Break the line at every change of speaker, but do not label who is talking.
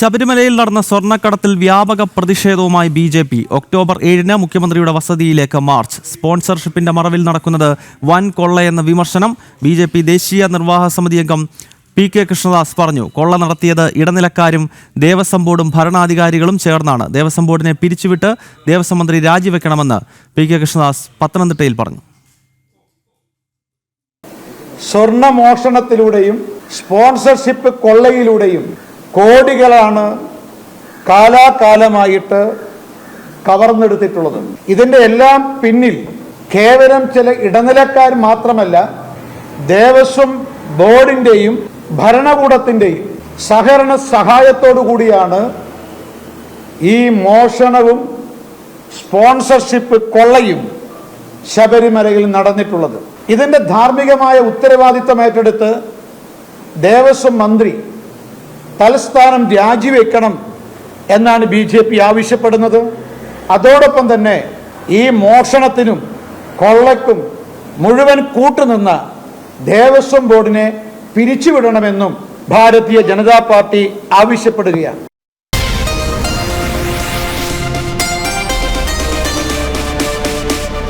ശബരിമലയിൽ നടന്ന സ്വർണ്ണക്കടത്തിൽ വ്യാപക പ്രതിഷേധവുമായി ബി.ജെ.പി. ഒക്ടോബർ 7-ന് മുഖ്യമന്ത്രിയുടെ വസതിയിലേക്ക് മാർച്ച്. സ്പോൺസർഷിപ്പിന്റെ മറവിൽ നടക്കുന്നത് വൻ കൊള്ളയെന്ന വിമർശനം ബി.ജെ.പി. ദേശീയ നിർവാഹക സമിതി അംഗം പി.കെ. കൃഷ്ണദാസ് പറഞ്ഞു. കൊള്ള നടത്തിയത് ഇടനിലക്കാരും ദേവസ്വം ബോർഡും ഭരണാധികാരികളും ചേർന്നാണ്. ദേവസ്വം ബോർഡിനെ പിരിച്ചുവിട്ട് ദേവസ്വം മന്ത്രി രാജിവെക്കണമെന്ന് പി.കെ. കൃഷ്ണദാസ് പത്തനംതിട്ടയിൽ പറഞ്ഞു.
സ്വർണ്ണമോഷണത്തിലൂടെയും സ്പോൺസർഷിപ്പ് കൊള്ളയിലൂടെയും കോടികളാണ് കാലാകാലമായിട്ട് കവർന്നെടുത്തിട്ടുള്ളത്. ഇതിൻ്റെ എല്ലാം പിന്നിൽ കേവലം ചില ഇടനിലക്കാർ മാത്രമല്ല, ദേവസ്വം ബോർഡിൻ്റെയും ഭരണകൂടത്തിൻ്റെയും സഹകരണ സഹായത്തോടു കൂടിയാണ് ഈ മോഷണവും സ്പോൺസർഷിപ്പ് കൊള്ളയും ശബരിമലയിൽ നടന്നിട്ടുള്ളത്. ഇതിൻ്റെ ധാർമ്മികമായ ഉത്തരവാദിത്തം ഏറ്റെടുത്ത് ദേവസ്വം മന്ത്രി തലസ്ഥാനം രാജിവെക്കണം എന്നാണ് ബി.ജെ.പി. ആവശ്യപ്പെടുന്നത്. അതോടൊപ്പം തന്നെ ഈ മോഷണത്തിനും കൊള്ളയ്ക്കും മുഴുവൻ കൂട്ടുനിന്ന ദേവസ്വം ബോർഡിനെ പിരിച്ചുവിടണമെന്നും ഭാരതീയ ജനതാ പാർട്ടി ആവശ്യപ്പെടുകയാണ്.